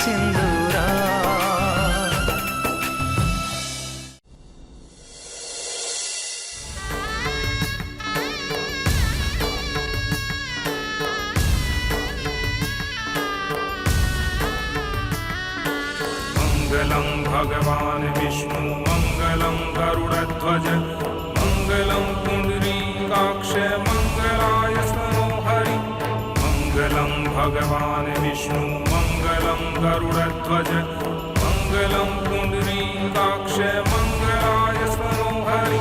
सिंदूरा। मंगलम भगवान विष्णु मंगलम गरुड़ध्वज मंगलम पुंडरीकाक्ष मंगलाय मनोहरि। मंगलम भगवान विष्णु मंगलम गरुड़ध्वज मंगलम पुंडरीकाक्ष मंगलाय मनोहरि।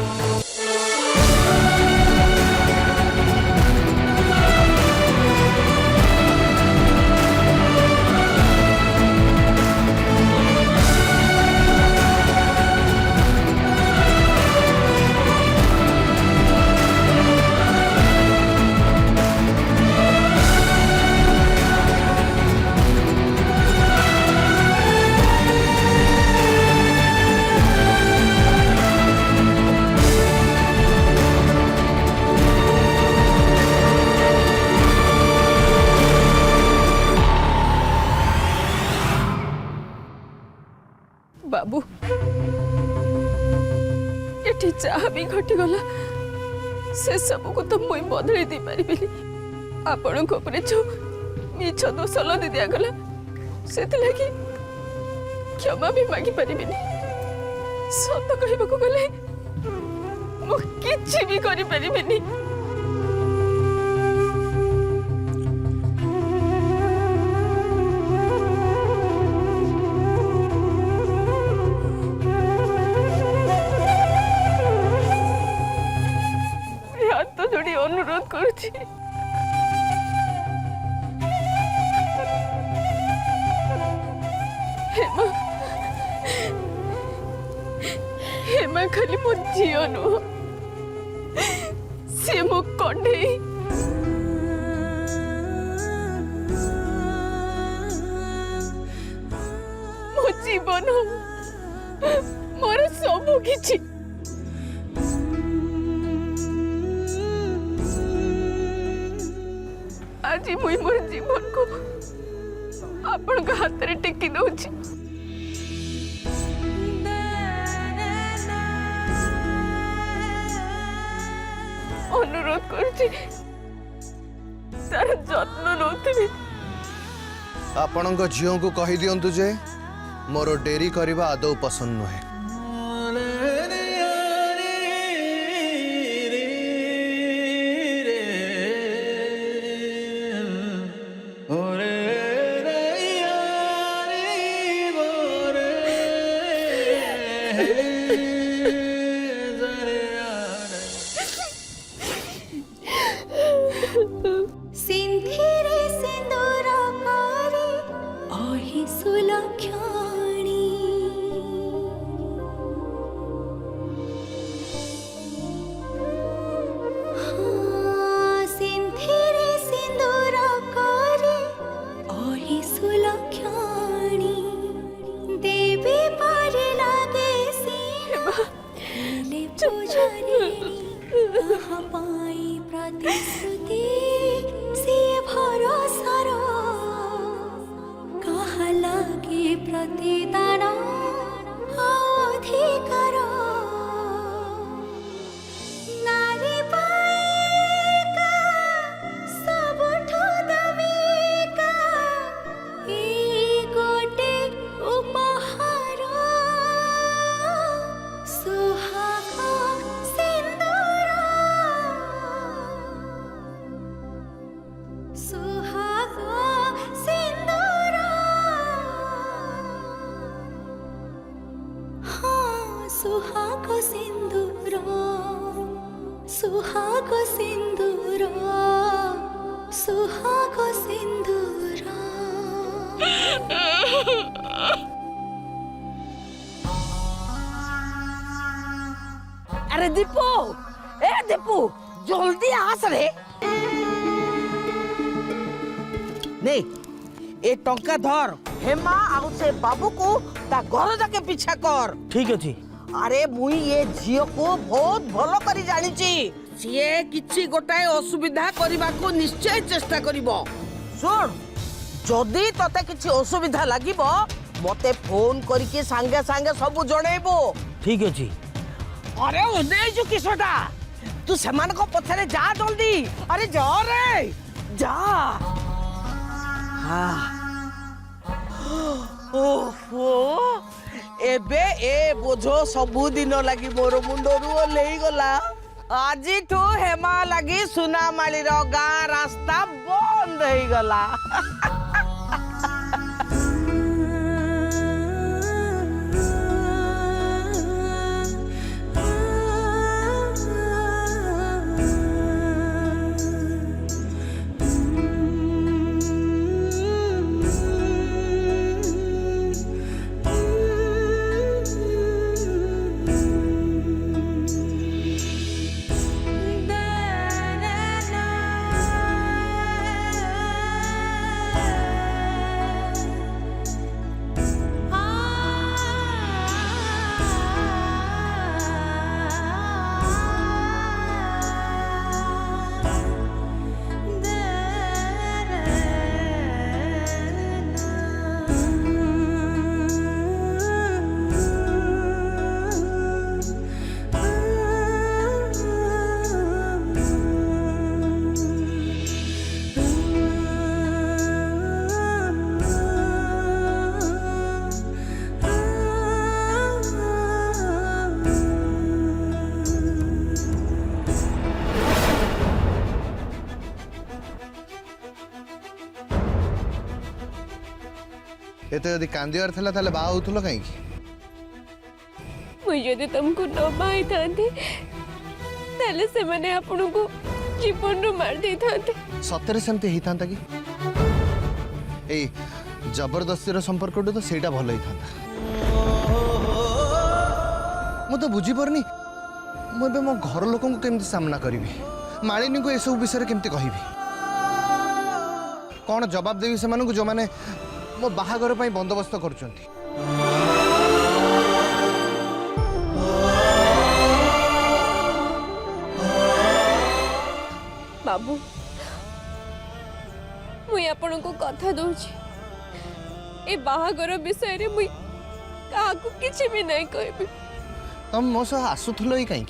बाबू ये जहाँ भी घटीगला से सब को तो मुई बदल दे पारि आपण को जो मिछ दोष लदी दिगला से क्षमा भी मागी पारि। सत कहवाक गले मुझे भी करि पारिबिनी। अनुरोध करुछि हेमा हेमा खाली मो झील नुह से मो कंढे मो जीवन मोर सब किछि। आज मुई मोर जीवन को आपण का हाथ रे टेकी दउछि। अनुरोध करुछि तार जत्न नउथिबे। आपण को झियो को कहि दियंतु जे मोर डेरी करबा आदौ पसंद नुहे। प्रतिदान अधिकार नारी पाइका सबठो दबिका ए गोटे उपहार सुहाग सिंदूर सुहाग सिंदूर सुहाग सिंदूर सुहाग सिंदूर सुहाग सिंदूर। अरे दीपू ए दीपू जल्दी आस रे। ने ए टंका धर हेमा आउ से बाबू को ता घर जाके पीछा कर। ठीक अछि। अरे मुई ये झियो को बहुत भलो करी जानी ची सीए किछि गोटाए असुविधा करबा को निश्चय चेष्टा करिवो। सुन जदि तते किछि असुविधा लागिबो मते फोन करके सांगे सांगे सब जणेबो ठीक अछि। अरे ओदे जो किसटा तू समान को पछरे जा जल्दी। अरे जा रे जा। हाँ ओहो एबे ए बोझो सबु दिन लगी मोर मुंडरू ओल्हेई गला। आज ठू हेमा लगी सुनामाली रो गाँ रास्ता बंद हो गला। एते यदि कांदिवार थला ताले बा होतलो काई मुई यदि तुमको न बाई थांती ताले से माने आपन को जीवन रो मार दे थांते। सतरे सेमते ही थांता कि ए जबरदस्ती रो संपर्क तो सेटा भलो ही थांता। मु तो बुझी परनी मु बे मो घर लोक को केमती सामना करिवि मालिनी को एसब विषय केमती कहिवि कौन जवाब देवी से मानू जो माने मो बाहागर पई बंदोबस्त करचंती। बाबू मुई आपन को कथा दउछि ए बाहागर विषय रे मुई काकू किछि भी नहीं कहबी। तुम मो सह आसुथलो ही कहीं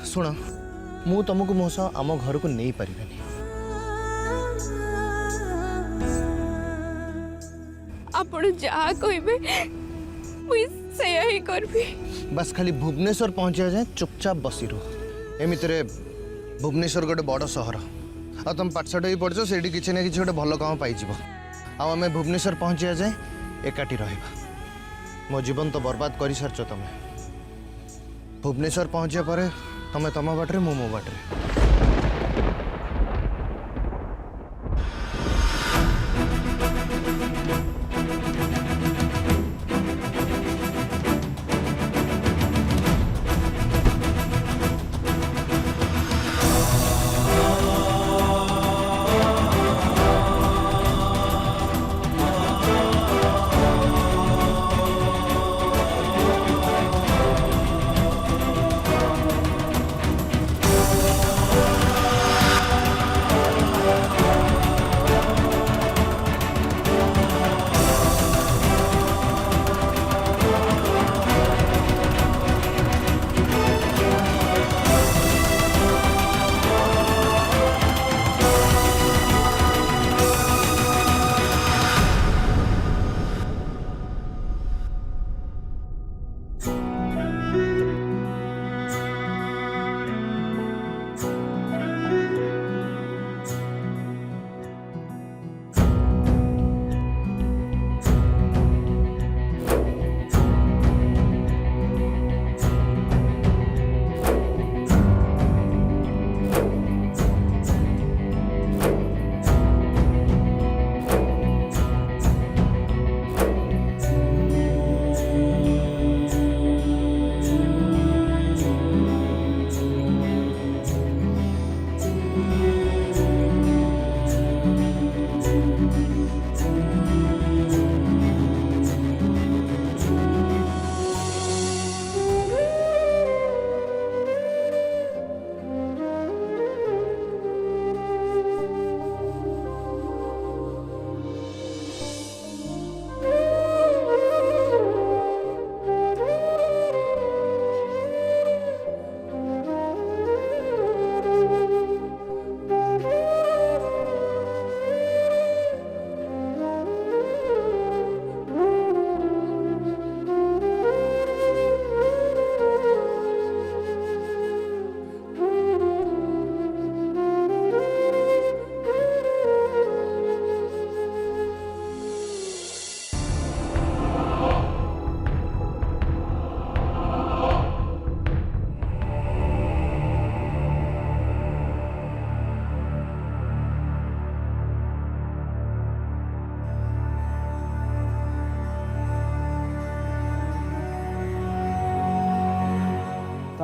शुण मु तुमको मो सह आम घर को नहीं पारिबेनी। आपण जा कहबे मुई सेया ही करबी। बस खाली भुवनेश्वर पहुंचा जाए चुपचाप बसी रहो। एमितरे भुवनेश्वर गोटे बड़ सहर आ तुम पाठशाठ ही पढ़छ से किसी ना कि भल काम पाई आम भुवनेश्वर पहुंचा जाए एकाठी रहिबा। मो जीवन तो बर्बाद कर सारछ तमें। भुवनेश्वर पहुंचा पर तमें तम बाटरे मो मो बाटरे।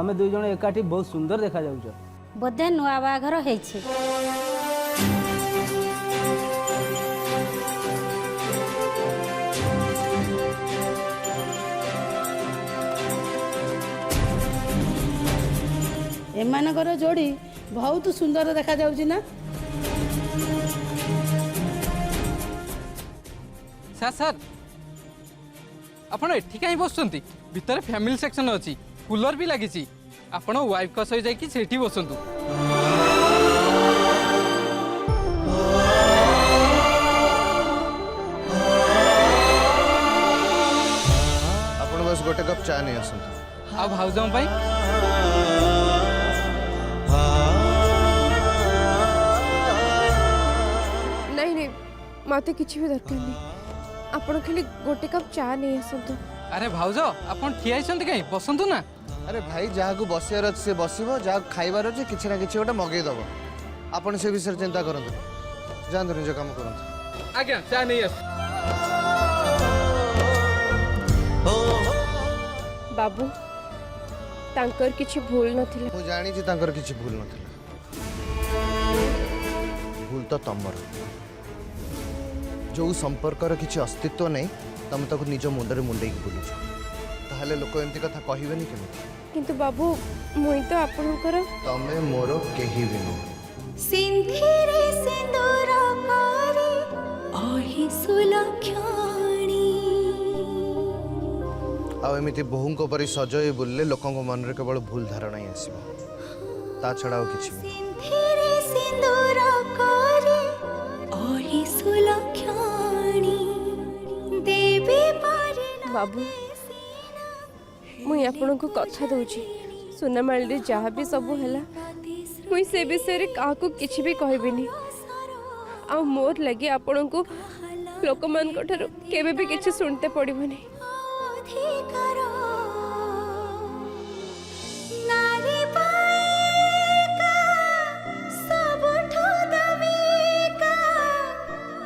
तमे दुई जण एकाठी बहुत सुंदर देखा जाउछ। बोधे नुआ बाघर ହେଇଛି। एमानकर जोड़ी बहुत सुंदर देखा जाउछि ना। सर सर आपण एठी कहीं बसुंती भितर फैमिली सेक्शन अछि कूलर भी लागिछि आपण वाइफ का सही जाई कि सेठी बसंतु। आपण बस गोटे कप चा नहीं आसंतु। आ भाउजम भाई नहीं नहीं मत किसी भी दरकार नहीं आपण खाली गोटे कप चा नहीं आसतु। अरे भाउज आपण ठिया आइसंती कहीं बसंतु ना। अरे भाई जहाँ को बसियार अच्छे से बसब जहाँ खाइबार अच्छे किसी ना किसी गोटे मगेदब आपण से विषय चिंता करते जातु निज कम करते। आज्ञा चा नहीं आस बाबू तांकर किछि भूल नथिला। मु जानी किसी भूल नथिला भूल तो तमर जो संपर्कर किसी अस्तित्व नहीं तुम ताको निज मुंडरे मुंडे बुलुछ ताहले लोक एमती कथा कहबेनी केमिति। किंतु बाबू मुई तो आपनकर तमे मोर केही भी नु सिंधिरे सिंदूर कारी ओहि सुलक्षणी। आ एमिति बहुंक परि सजय बुलले लोकंक मन रे केवल भूल धारणा ही आसीबो ता छडा और किछि भी। सिंधिरे सिंदूर कारी ओहि सुलक्षणी देवी पारिणा। बाबू मुई आपन को कथा दउची सुनामाल रे जहाँ भी सब हैला मुई से विषय रे का को किछि भी कहबिनी आ मोर लगे आपन को लोक मान को ठारो केबे भी किछि सुनते पड़िबनी। अधिकार नारी पाएका सबठो दबिका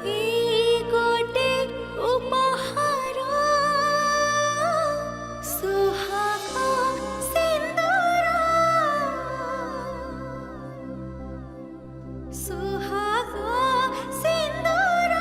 ए गोटे उपहार सुहाग सिंदूर सुहाग सिंदूर।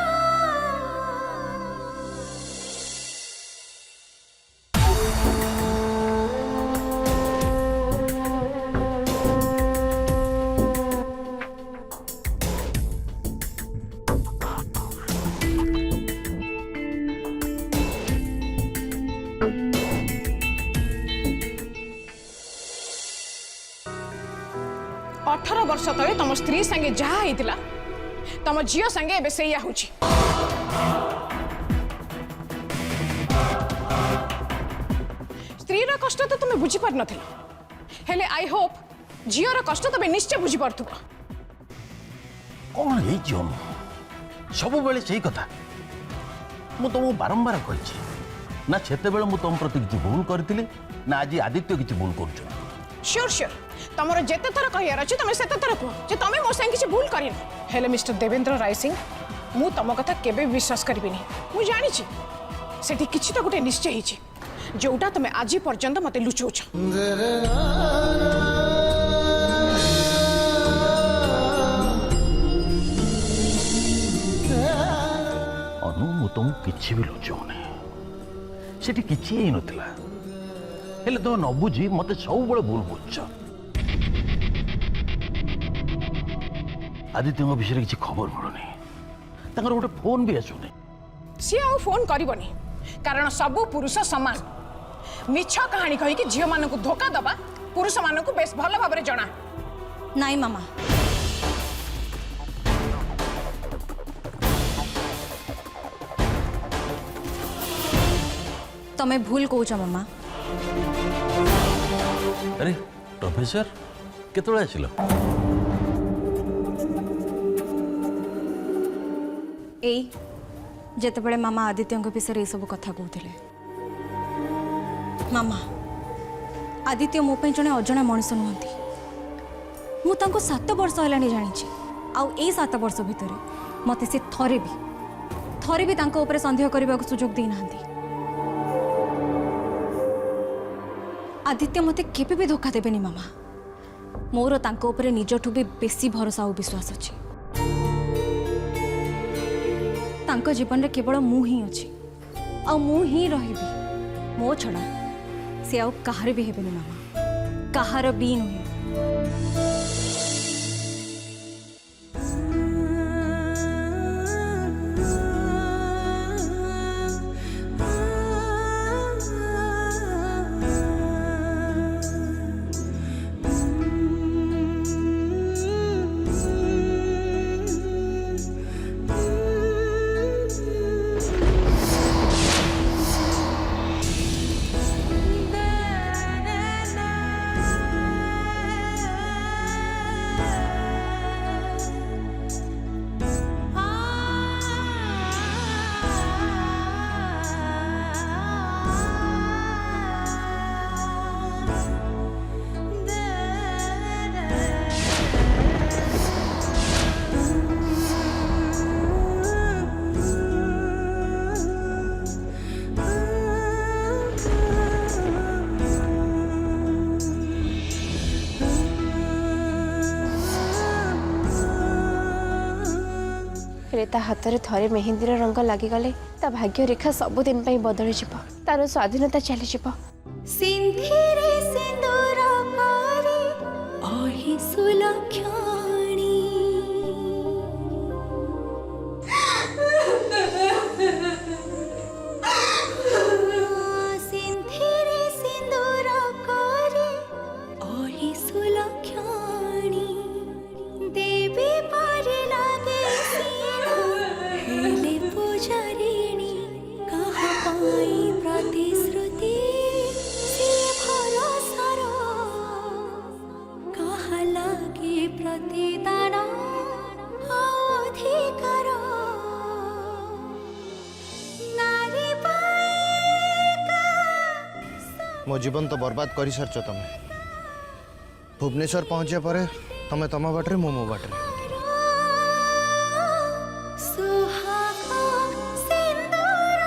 अठारह वर्ष तले तुम स्त्री संगे जहा होता तुम झील संगे एबे सेया होची। स्त्रीर कष्ट तो तुम्हें बुझी पार नथिला हेले आई होप झीवर कष्ट तुम्हें निश्चय बुझी पारथुबो। कौन है झील सब बेले सही कथा मु तुमको बारंबार कही ना सेते बेले मु तुम प्रति किसी भूल करथिली ना आज आदित्य किसी भूल कर। श्योर श्योर तुमर जेते थर कहियार अछि तुम सेते थर कह जे तुम मो संग किसी भूल करिन। हेले मिस्टर देवेंद्र राय सिंह मु तुम कथा केबे विश्वास करिबिनी। मु जानि छी सेठी किछि तो गुटे निश्चय हिछि जोटा तुम आज पर्यंत मते लुचौछ। अनु मु तुम किछि भी लुचौनी सेठी किछि ही नथिला हेले तो न बुझी मते सब बळे भूल बुझछ। आदित्य विषय किसी खबर मिलुनी तांकर गोटे फोन भी आसुनी। सी आउ फोन करबनी कारण सबु पुरुष समान मिछ कहानी कहि कि झियो मानन को धोखा दबा पुरुष मानन को बेस भल भाबरे जणा नहीं मामा तमें भूल कौच मामा। अरे प्रोफेसर केतळे आसिलो एई जेतेबेले मामा आदित्य विषय सब कथा कहते मामा आदित्य मो जड़े अजणा मनीष नुहति मुझे 7 वर्ष है जानी आउ 7 वर्ष भितर मत से थरे भी संदेह करने को सुजोग देना आदित्य मते केबे भी धोखा देबेनी मामा मोर तांको ऊपर निजठू भी बेसी भरोसा और विश्वास अछि तांको जीवन रे केवल मु ही अछि आ मु ही रहिबी मो छड़ा से आउ कहार भी हेबेनी मामा कहार भी नुहे ता हाथ में थरे मेहंदीर रंग लगिगले ता भाग्य रेखा सबुदिन बदली जीव तार स्वाधीनता चली जीव सिंधिरे सिंदूर करे ओहि सुलक्षणी सिंधिरे सिंदूर करे ओहि सुलक्षणी देवी पारे लागे हेले पुजारिणी कहा पाई प्रतिश्रुति से भरोसार कहा लागे प्रतिदान अधिकार नारी पाइका मो जीवन तो बर्बाद कर सारच तुम भुवनेश्वर पहुंचे पर तुम तुम बाटे मो मो बाटे सुहाग सिंदूर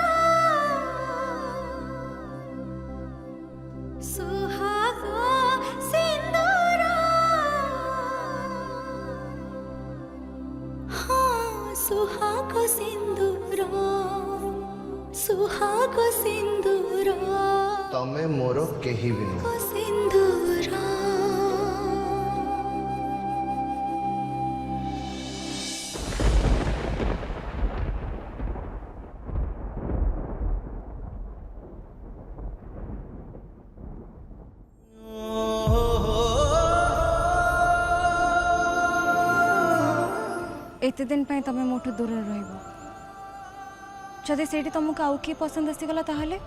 सुहाग सिंदूर हाँ सुहाग सिंदूर सुहाग सिंदूर तमें मोर केही भी नुह सिंदूर एते दिन पे तमे मोठो दूर रहइबो जदि सेठी तुमको आउ की पसंद आसीगला ताहले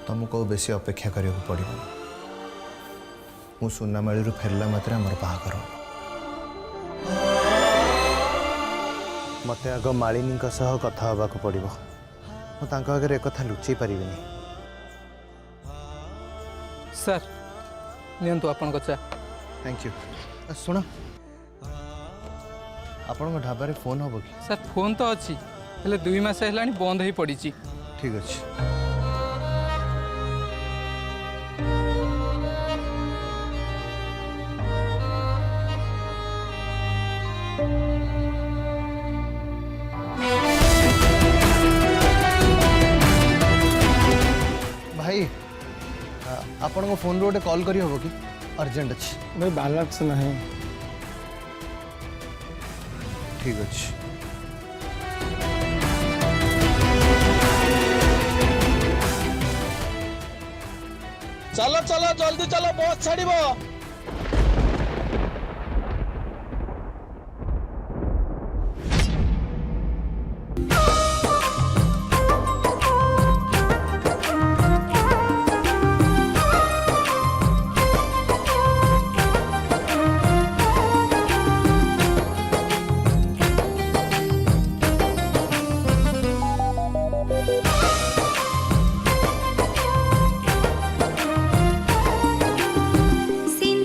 तुमको बेसी अपेक्षा करिया पड़ो मु सुनामाड़ी फेरला मात्र आमर बाहागर मत आग मालिनी सह कथा हवा पड़ो मुझे एक कथा लुचई पारि सर नियंतु आपन चा थैंक यू शुण आपण ढाबार फोन हम कि सर फोन तो अच्छी हेले 2 मास है बंद हो पड़ी ठीक अच्छे भाई आपण फोन रो कॉल करी हम कि अर्जेंट अच्छी भाई बैलेंस नहीं ठीक अच्छे चलो चलो जल्दी चलो बस छाड़ब सिंधुरे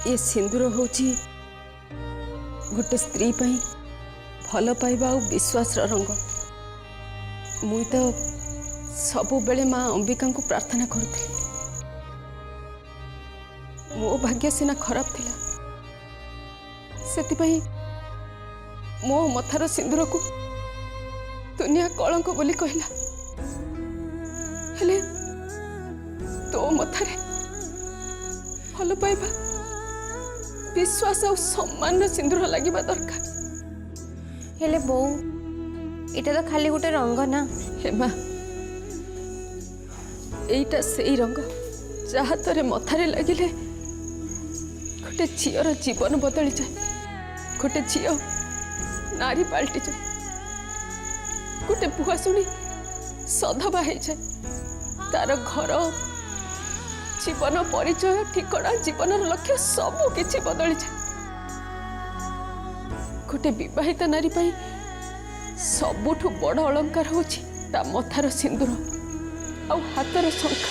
ये सिंदूर होची गोटे स्त्री पई भल पाइबा और विश्वास रंग। मुई तो सबु बेले माँ अंबिका को प्रार्थना करुଥିଲି। मो भाग्य सिना खराब थिला सेतिपई मो मथार सिंदूर को दुनिया कलंक बोली कहला। हेले तो मथारे भल पाइबा विश्वास और सम्मान सिंदूर लगिबा दरकार। हेले बो एटा तो खाली गोटे रंग ना। हेमा एटा सेई रंग जहा तोरे मथारे लगिले गोटे झीर जीवन बदली जाए। गोटे झील नारी पाल्टी जाए। गोटे पुआ शुणी सधवा हो जाए। तार घर जीवन परिचय ठिकଣା जीवन लक्ष्य सबू किछि बदली जाए। गोटे विवाहित नारी पाई सबुठु बड़ अलंकार होछि ता मथार सिंदूर आ हाथर शंखा।